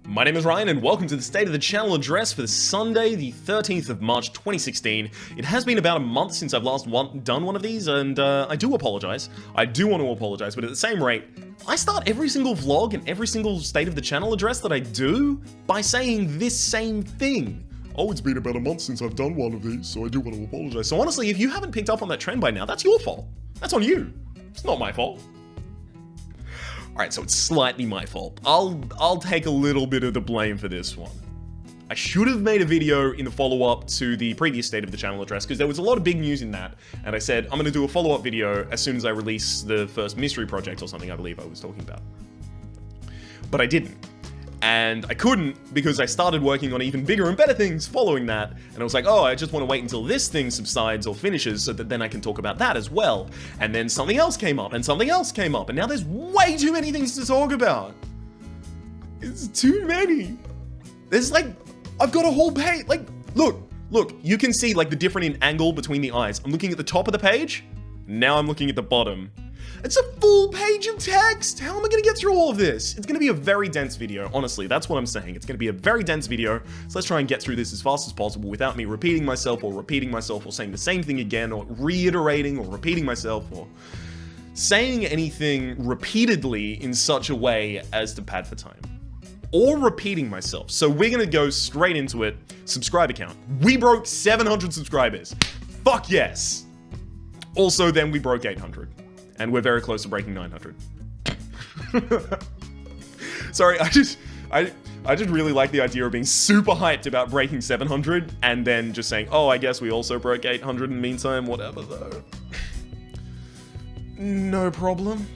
My name is Ryan and welcome to the State of the Channel address for Sunday, the 13th of March 2016. It has been about a month since I've last done one of these, and I do apologize. I do want to apologize, but at the same rate, I start every single vlog and every single State of the Channel address that I do by saying this same thing. Oh, it's been about a month since I've done one of these, so I do want to apologize. So honestly, if you haven't picked up on that trend by now, that's your fault. That's on you. It's not my fault. Alright, so it's slightly my fault. I'll take a little bit of the blame for this one. I should have made a video in the follow-up to the previous State of the Channel address, because there was a lot of big news in that, and I said, I'm going to do a follow-up video as soon as I release the first mystery project or something I believe I was talking about. But I didn't. And I couldn't because I started working on even bigger and better things following that, and I was like, oh, I just want to wait until this thing subsides or finishes so that then I can talk about that as well. And then something else came up, and something else came up, and now there's way too many things to talk about. It's too many. There's like, I've got a whole page, like, look, you can see like the different angle between the eyes. I'm looking at the top of the page, now I'm looking at the bottom. It's a full page of text! How am I gonna get through all of this? It's gonna be a very dense video, honestly, that's what I'm saying. It's gonna be a very dense video, so let's try and get through this as fast as possible without me repeating myself or saying the same thing again, or reiterating or repeating myself, or saying anything repeatedly in such a way as to pad for time. Or repeating myself. So we're gonna go straight into it. Subscriber count. We broke 700 subscribers. Fuck yes! Also, then we broke 800. And we're very close to breaking 900. Sorry, I just really like the idea of being super hyped about breaking 700 and then just saying, oh, I guess we also broke 800 in the meantime, whatever though. No problem.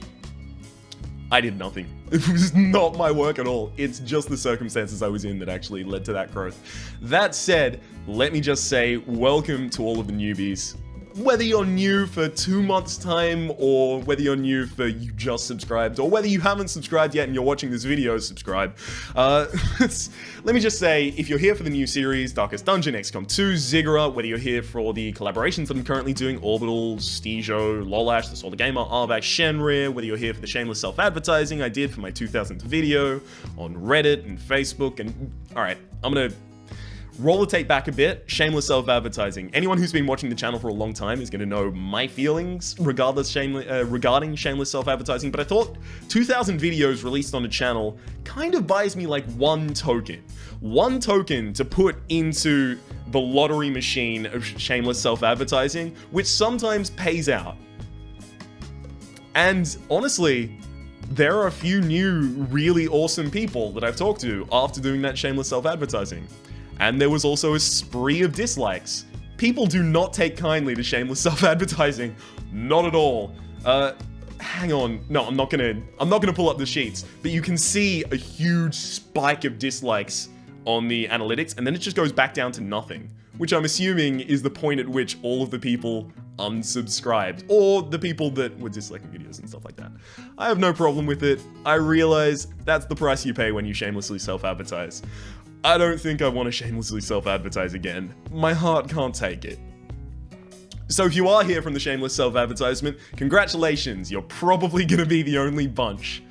I did nothing. It was not my work at all. It's just the circumstances I was in that actually led to that growth. That said, let me just say welcome to all of the newbies. Whether you're new for 2 months time, or whether you're new for you just subscribed, or whether you haven't subscribed yet and you're watching this video, subscribe. Let me just say, if you're here for the new series, Darkest Dungeon, XCOM 2, Ziggurat, whether you're here for the collaborations that I'm currently doing, Orbital, Stijo, Lolash, The Solar Gamer, Arvac, Shenrir, whether you're here for the shameless self-advertising I did for my 2000th video, on Reddit and Facebook, and alright, I'm gonna roll the tape back a bit. Shameless self-advertising. Anyone who's been watching the channel for a long time is going to know my feelings regarding shameless self-advertising, but I thought 2,000 videos released on the channel kind of buys me like one token. One token to put into the lottery machine of shameless self-advertising, which sometimes pays out. And honestly, there are a few new, really awesome people that I've talked to after doing that shameless self-advertising. And there was also a spree of dislikes. People do not take kindly to shameless self-advertising. Not at all. Hang on. No, I'm not gonna pull up the sheets. But you can see a huge spike of dislikes on the analytics, and then it just goes back down to nothing. Which I'm assuming is the point at which all of the people unsubscribed. Or the people that were disliking videos and stuff like that. I have no problem with it. I realize that's the price you pay when you shamelessly self-advertise. I don't think I want to shamelessly self-advertise again. My heart can't take it. So if you are here from the shameless self-advertisement, congratulations, you're probably going to be the only bunch.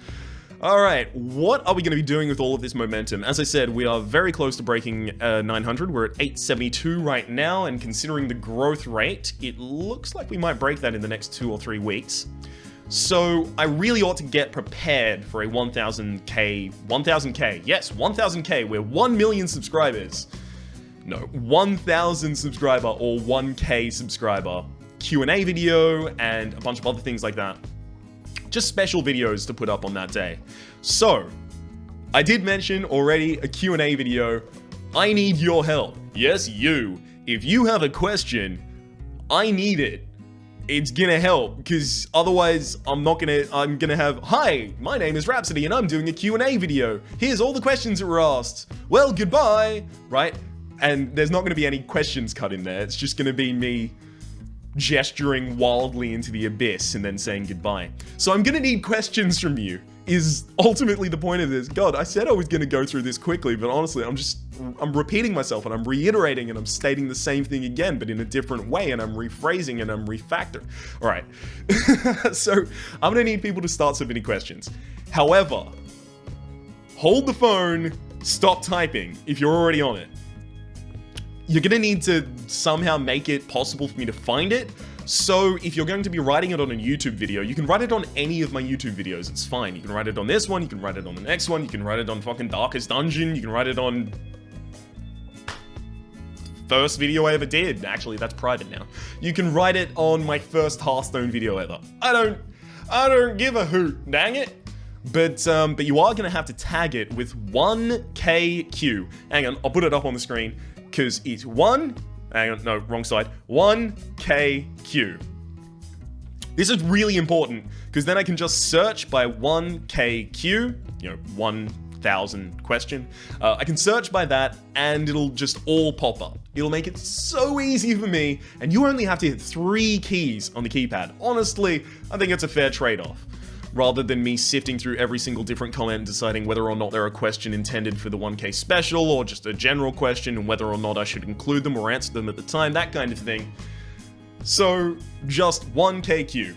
Alright, what are we going to be doing with all of this momentum? As I said, we are very close to breaking 900, we're at 872 right now, and considering the growth rate, it looks like we might break that in the next 2 or 3 weeks. So I really ought to get prepared for a 1,000k, yes, 1,000k, we're 1 million subscribers. No, 1,000 subscriber or 1k subscriber Q&A video and a bunch of other things like that. Just special videos to put up on that day. So, I did mention already a Q&A video. I need your help. Yes, you. If you have a question, I need it. It's gonna help, because otherwise I'm gonna have, hi, my name is Rhapsody and I'm doing a Q&A video. Here's all the questions that were asked. Well, goodbye, right? And there's not gonna be any questions cut in there. It's just gonna be me gesturing wildly into the abyss and then saying goodbye. So I'm gonna need questions from you, is ultimately the point of this. God, I said I was gonna go through this quickly, but honestly, I'm repeating myself and I'm reiterating and I'm stating the same thing again, but in a different way, and I'm rephrasing and I'm refactoring. All right, so I'm gonna need people to start submitting questions. However, hold the phone, stop typing if you're already on it. You're gonna need to somehow make it possible for me to find it. So if you're going to be writing it on a YouTube video, you can write it on any of my YouTube videos. It's fine. You can write it on this one. You can write it on the next one. You can write it on fucking Darkest Dungeon. You can write it on first video I ever did. Actually, that's private now. You can write it on my first Hearthstone video ever. I don't give a hoot, dang it. But you are gonna have to tag it with 1KQ. Hang on, I'll put it up on the screen because it's hang on, no, wrong side. 1KQ. This is really important because then I can just search by 1KQ, you know, 1,000 question. I can search by that and it'll just all pop up. It'll make it so easy for me, and you only have to hit 3 keys on the keypad. Honestly, I think it's a fair trade-off, rather than me sifting through every single different comment and deciding whether or not they're a question intended for the 1K special or just a general question and whether or not I should include them or answer them at the time, that kind of thing. So, just 1KQ.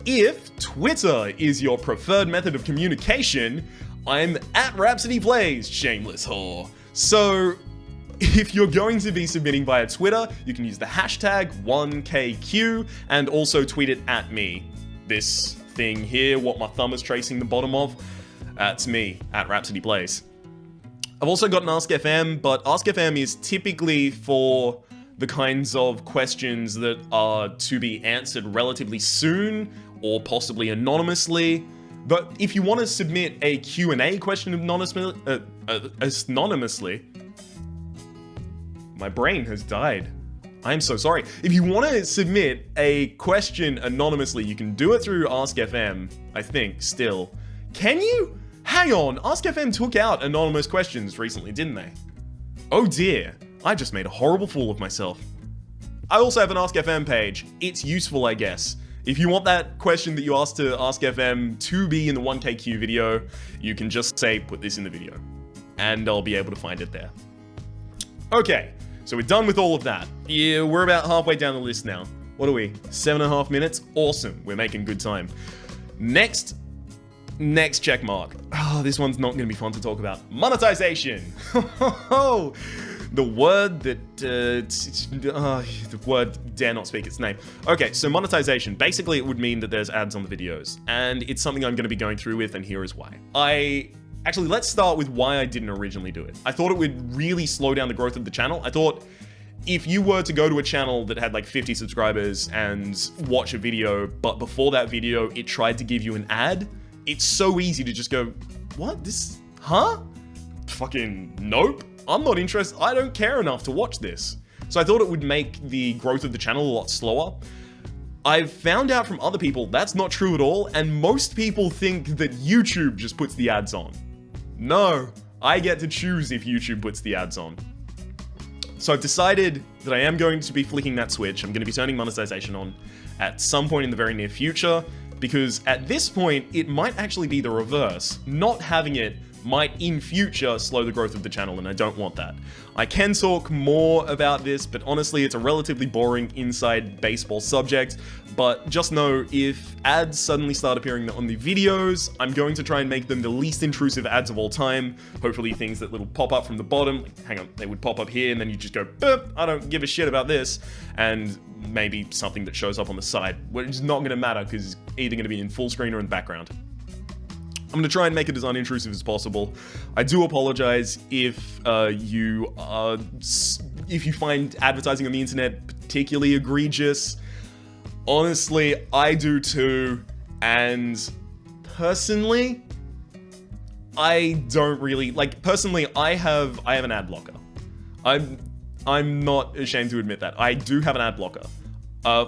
If Twitter is your preferred method of communication, I'm at Rhapsody Plays, shameless whore. So, if you're going to be submitting via Twitter, you can use the hashtag 1KQ and also tweet it at me. This thing here, what my thumb is tracing the bottom of, it's me, at Rhapsody Plays. I've also got an Ask FM, but Ask FM is typically for the kinds of questions that are to be answered relatively soon, or possibly anonymously. But if you want to submit a Q&A question anonymously, my brain has died. I'm so sorry. If you want to submit a question anonymously, you can do it through Ask FM, I think, still. Can you? Hang on, Ask FM took out anonymous questions recently, didn't they? Oh dear, I just made a horrible fool of myself. I also have an Ask FM page. It's useful, I guess. If you want that question that you asked to Ask FM to be in the 1KQ video, you can just say, put this in the video. And I'll be able to find it there. Okay. So we're done with all of that. Yeah, we're about halfway down the list now. What are we? 7.5 minutes? Awesome. We're making good time. Next check mark. Oh, this one's not going to be fun to talk about. Monetization. The word that, the word dare not speak its name. Okay, so monetization. Basically, it would mean that there's ads on the videos. And it's something I'm going to be going through with, and here is why. Actually, let's start with why I didn't originally do it. I thought it would really slow down the growth of the channel. I thought if you were to go to a channel that had like 50 subscribers and watch a video, but before that video, it tried to give you an ad, it's so easy to just go, what? This? Huh? Fucking nope. I'm not interested. I don't care enough to watch this. So I thought it would make the growth of the channel a lot slower. I've found out from other people that's not true at all, and most people think that YouTube just puts the ads on. No, I get to choose if YouTube puts the ads on. So I've decided that I am going to be flicking that switch. I'm going to be turning monetization on at some point in the very near future, because at this point, it might actually be the reverse. Not having it might in future slow the growth of the channel, and I don't want that. I can talk more about this, but honestly, it's a relatively boring inside baseball subject. But just know, if ads suddenly start appearing on the videos, I'm going to try and make them the least intrusive ads of all time. Hopefully things that little pop up from the bottom, hang on, they would pop up here and then you just go, boop, I don't give a shit about this. And maybe something that shows up on the side, which is not gonna matter because it's either gonna be in full screen or in the background. I'm going to try and make it as unintrusive as possible. I do apologize if you find advertising on the internet particularly egregious. Honestly, I do too. And personally, I don't really personally, I have an ad blocker. I'm not ashamed to admit that. I do have an ad blocker.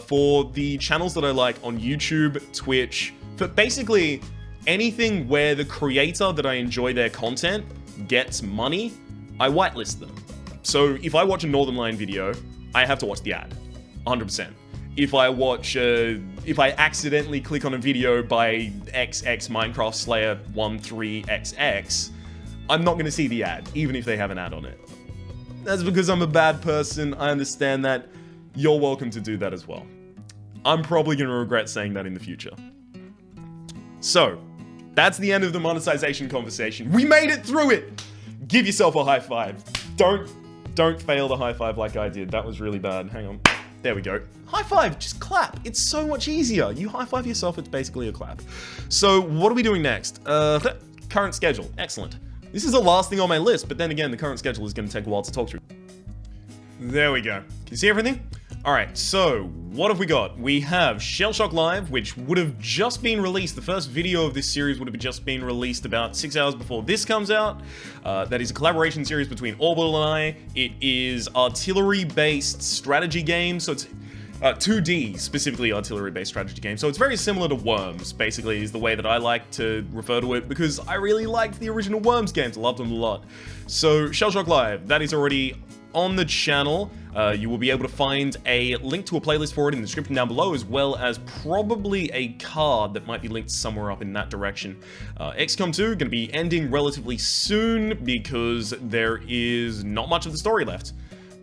For the channels that I like on YouTube, Twitch, for basically anything where the creator that I enjoy their content gets money, I whitelist them. So if I watch a Northern Lion video, I have to watch the ad, 100%. If I accidentally click on a video by XX Minecraft Slayer 13XX, I'm not going to see the ad, even if they have an ad on it. That's because I'm a bad person, I understand that. You're welcome to do that as well. I'm probably going to regret saying that in the future. So, that's the end of the monetization conversation. We made it through it! Give yourself a high five. Don't fail the high five like I did. That was really bad. Hang on. There we go. High five, just clap. It's so much easier. You high five yourself, it's basically a clap. So what are we doing next? Current schedule, excellent. This is the last thing on my list, but then again, the current schedule is gonna take a while to talk through. There we go. Can you see everything? All right, so what have we got? We have Shell Shock Live, which would have just been released. The first video of this series would have just been released about 6 hours before this comes out. That is a collaboration series between Orbital and I. It is artillery-based strategy game, so it's 2D, specifically artillery-based strategy game. So it's very similar to Worms, basically, is the way that I like to refer to it, because I really liked the original Worms games. I loved them a lot. So Shell Shock Live, that is already on the channel. You will be able to find a link to a playlist for it in the description down below, as well as probably a card that might be linked somewhere up in that direction. XCOM 2 going to be ending relatively soon because there is not much of the story left.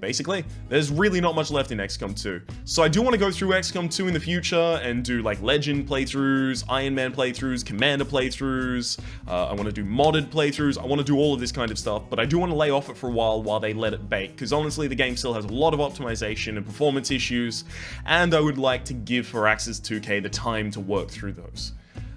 Basically, there's really not much left in XCOM 2. So I do want to go through XCOM 2 in the future and do like Legend playthroughs, Iron Man playthroughs, Commander playthroughs. I want to do modded playthroughs. I want to do all of this kind of stuff, but I do want to lay off it for a while they let it bake, because honestly, the game still has a lot of optimization and performance issues, and I would like to give Firaxis 2K the time to work through those.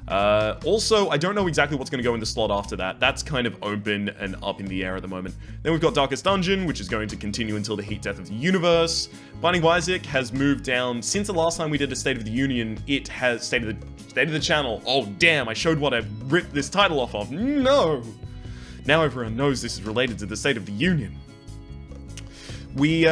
Also, I don't know exactly what's going to go in the slot after that. That's kind of open and up in the air at the moment. Then we've got Darkest Dungeon, which is going to continue until the heat death of the universe. Binding of Isaac has moved down. Since the last time we did a State of the Union, it has State of the Channel. Oh, damn, I showed what I ripped this title off of. No! Now everyone knows this is related to the State of the Union. We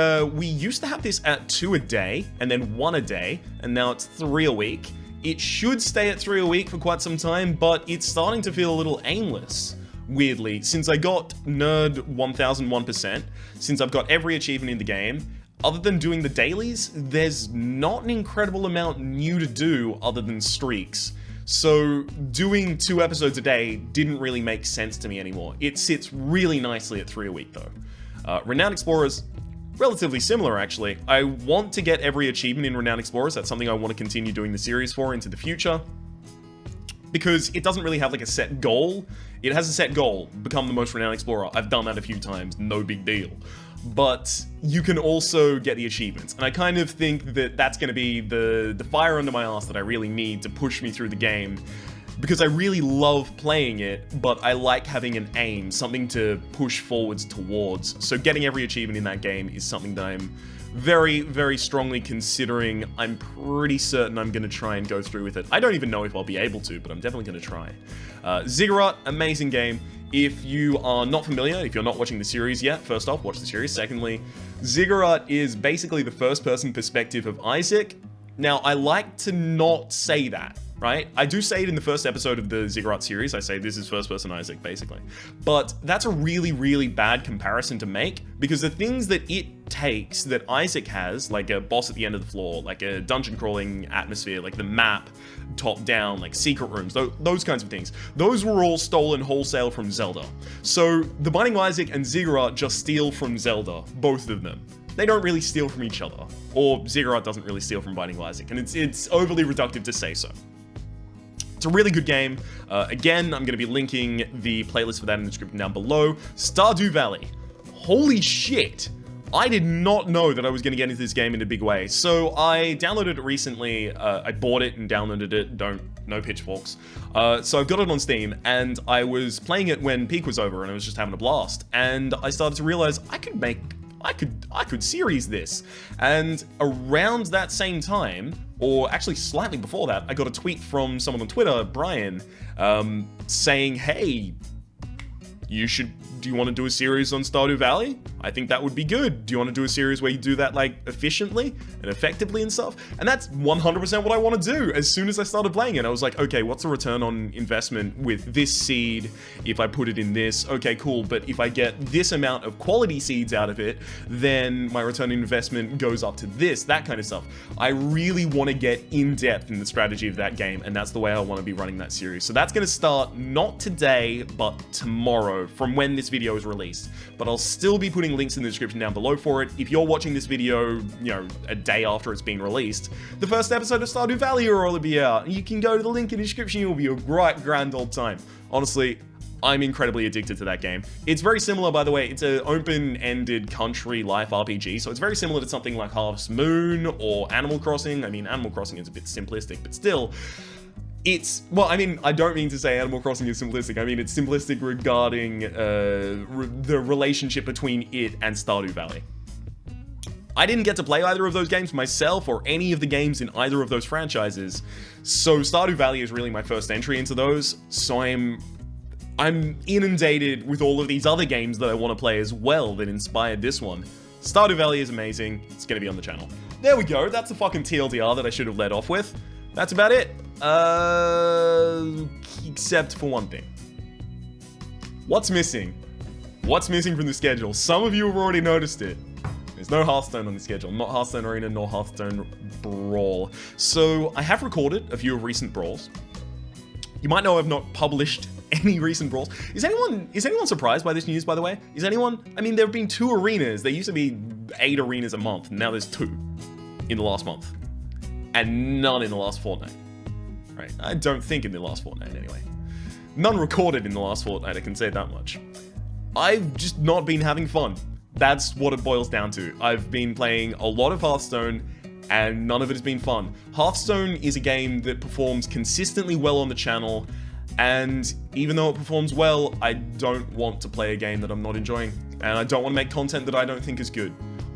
used to have this at 2 a day, and then 1 a day, and now it's 3 a week. It should stay at 3 a week for quite some time, but it's starting to feel a little aimless, weirdly. Since I got Nerd 1001%, since I've got every achievement in the game, other than doing the dailies, there's not an incredible amount new to do other than streaks. So doing 2 episodes a day didn't really make sense to me anymore. It sits really nicely at 3 a week though. Renowned Explorers, relatively similar, actually. I want to get every achievement in Renowned Explorers. That's something I want to continue doing the series for into the future, because it doesn't really have like a set goal. It has a set goal, become the most renowned explorer. I've done that a few times, no big deal. But you can also get the achievements, and I kind of think that that's going to be the fire under my ass that I really need to push me through the game, because I really love playing it, but I like having an aim, something to push forwards towards. So getting every achievement in that game is something that I'm very, very strongly considering. I'm pretty certain I'm going to try and go through with it. I don't even know if I'll be able to, but I'm definitely going to try. Ziggurat, amazing game. If you are not familiar, if you're not watching the series yet, first off, watch the series. Secondly, Ziggurat is basically the first-person perspective of Isaac. Now, I like to not say that, right? I do say it in the first episode of the Ziggurat series. I say this is first-person Isaac, basically. But that's a really, really bad comparison to make, because the things that it takes that Isaac has, like a boss at the end of the floor, like a dungeon crawling atmosphere, like the map top-down, like secret rooms, those kinds of things, those were all stolen wholesale from Zelda. So the Binding of Isaac and Ziggurat just steal from Zelda, both of them. They don't really steal from each other, or Ziggurat doesn't really steal from Binding of Isaac, and it's overly reductive to say so. It's a really good game. Again, I'm going to be linking the playlist for that in the description down below. Stardew Valley. Holy shit! I did not know that I was going to get into this game in a big way. So I downloaded it recently. I bought it and downloaded it. No pitchforks. So I've got it on Steam, and I was playing it when Peak was over, and I was just having a blast. And I started to realize I could series this. And around that same time, or actually slightly before that, I got a tweet from someone on Twitter, Brian, saying, hey, do you want to do a series on Stardew Valley? I think that would be good. Do you want to do a series where you do that like efficiently and effectively and stuff? And that's 100% what I want to do. As soon as I started playing it, I was like, okay, what's the return on investment with this seed if I put it in this? Okay, cool, but if I get this amount of quality seeds out of it, then my return on investment goes up to this, that kind of stuff. I really want to get in depth in the strategy of that game, and that's the way I want to be running that series. So that's going to start not today, but tomorrow from when this video is released. But I'll still be putting links in the description down below for it. If you're watching this video, a day after it's been released, the first episode of Stardew Valley will already be out. You can go to the link in the description. It will be a great grand old time. Honestly, I'm incredibly addicted to that game. It's very similar, by the way. It's an open-ended country life RPG, so it's very similar to something like Harvest Moon or Animal Crossing. I mean, Animal Crossing is a bit simplistic, but still, well, I mean, I don't mean to say Animal Crossing is simplistic. I mean, it's simplistic regarding the relationship between it and Stardew Valley. I didn't get to play either of those games myself or any of the games in either of those franchises, so Stardew Valley is really my first entry into those, so I'm inundated with all of these other games that I want to play as well that inspired this one. Stardew Valley is amazing. It's going to be on the channel. There we go. That's the fucking TLDR that I should have led off with. That's about it. Except for one thing. What's missing? What's missing from the schedule? Some of you have already noticed it. There's no Hearthstone on the schedule. Not Hearthstone Arena, nor Hearthstone Brawl. So I have recorded a few of recent Brawls. You might know I've not published any recent Brawls. Is anyone surprised by this news, by the way? Is anyone? I mean, there have been 2 arenas. There used to be 8 arenas a month. Now there's 2 in the last month. And none in the last fortnight. Right? I don't think in the last fortnight, anyway. None recorded in the last fortnight, I can say that much. I've just not been having fun. That's what it boils down to. I've been playing a lot of Hearthstone, and none of it has been fun. Hearthstone is a game that performs consistently well on the channel, and even though it performs well, I don't want to play a game that I'm not enjoying, and I don't want to make content that I don't think is good.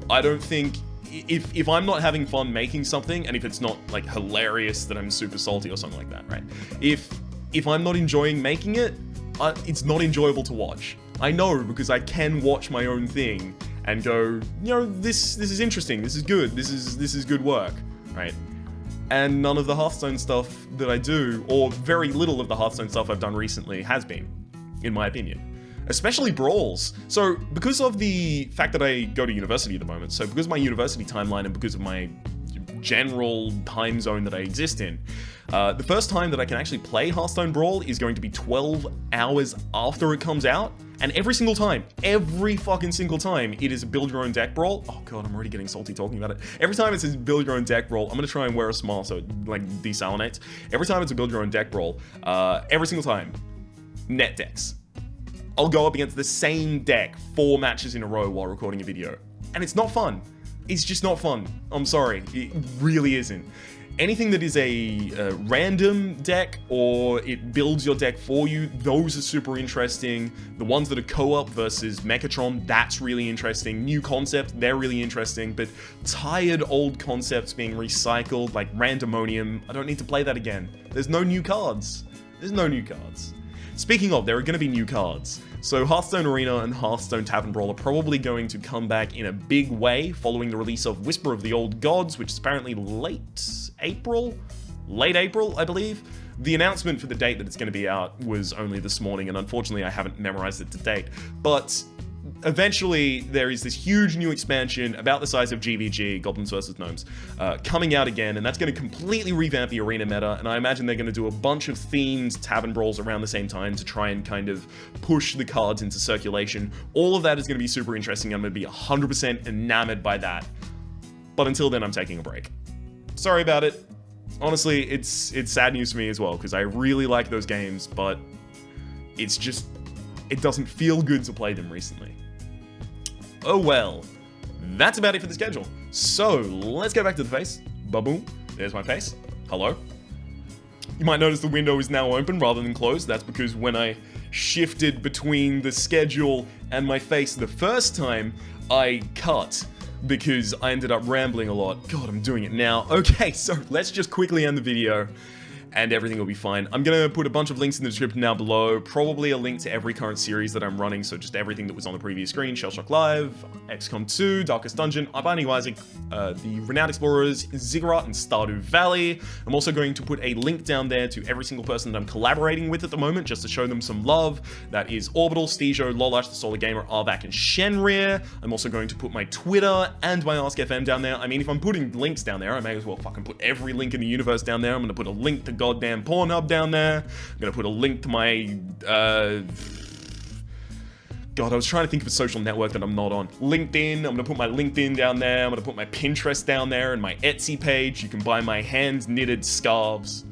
I don't think, if I'm not having fun making something, and if it's not, like, hilarious, that I'm super salty or something like that, right? If I'm not enjoying making it, it's not enjoyable to watch. I know, because I can watch my own thing and go, you know, this is interesting, this is good, this is good work, right? And none of the Hearthstone stuff that I do, or very little of the Hearthstone stuff I've done recently, has been, in my opinion. Especially Brawls. So, because of the fact that I go to university at the moment, so because of my university timeline and because of my general time zone that I exist in, the first time that I can actually play Hearthstone Brawl is going to be 12 hours after it comes out, and every fucking single time, it is a build your own deck brawl. Oh god, I'm already getting salty talking about it. Every time it says build your own deck brawl, I'm gonna try and wear a smile so it, like, desalinates. Every time it's a build your own deck brawl, every single time, net decks. I'll go up against the same deck 4 matches in a row while recording a video, and it's not fun. It's just not fun. I'm sorry, it really isn't. Anything that is a random deck, or it builds your deck for you, those are super interesting. The ones that are co-op versus Mechatron, that's really interesting. New concepts, they're really interesting, but tired old concepts being recycled, like Randomonium, I don't need to play that again. There's no new cards. There's no new cards. Speaking of, there are going to be new cards. So Hearthstone Arena and Hearthstone Tavern Brawl are probably going to come back in a big way following the release of Whisper of the Old Gods, which is apparently late April, I believe. The announcement for the date that it's going to be out was only this morning, and unfortunately I haven't memorized it to date. But eventually, there is this huge new expansion about the size of GVG, Goblins vs. Gnomes, coming out again, and that's going to completely revamp the arena meta, and I imagine they're going to do a bunch of themed tavern brawls around the same time to try and kind of push the cards into circulation. All of that is going to be super interesting. I'm going to be 100% enamored by that. But until then, I'm taking a break. Sorry about it. Honestly, it's sad news for me as well, because I really like those games, but it's just, it doesn't feel good to play them recently. Oh well, that's about it for the schedule. So, let's go back to the face. Ba-boom. There's my face. Hello. You might notice the window is now open rather than closed. That's because when I shifted between the schedule and my face the first time, I cut, because I ended up rambling a lot. God, I'm doing it now. Okay, so let's just quickly end the video, and everything will be fine. I'm gonna put a bunch of links in the description down below, probably a link to every current series that I'm running, so just everything that was on the previous screen: Shellshock Live, XCOM 2, Darkest Dungeon, Binding of Isaac, the Renowned Explorers, Ziggurat, and Stardew Valley. I'm also going to put a link down there to every single person that I'm collaborating with at the moment, just to show them some love. That is Orbital, Steejo, Lolash, The Solar Gamer, Arvac, and Shenrir. I'm also going to put my Twitter and my AskFM down there. I mean, if I'm putting links down there, I may as well fucking put every link in the universe down there. I'm gonna put a link to goddamn Pornhub down there. I'm gonna put a link to my, God, I was trying to think of a social network that I'm not on. LinkedIn, I'm gonna put my LinkedIn down there. I'm gonna put my Pinterest down there and my Etsy page. You can buy my hand-knitted scarves.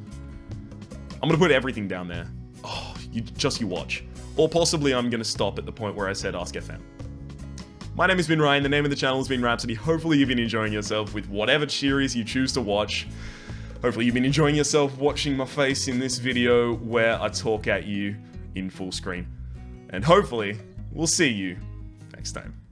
I'm gonna put everything down there. Oh, you watch. or possibly I'm gonna stop at the point where I said Ask FM. My name has been Ryan, the name of the channel has been Rhapsody. Hopefully you've been enjoying yourself with whatever series you choose to watch. Hopefully you've been enjoying yourself watching my face in this video where I talk at you in full screen. And hopefully, we'll see you next time.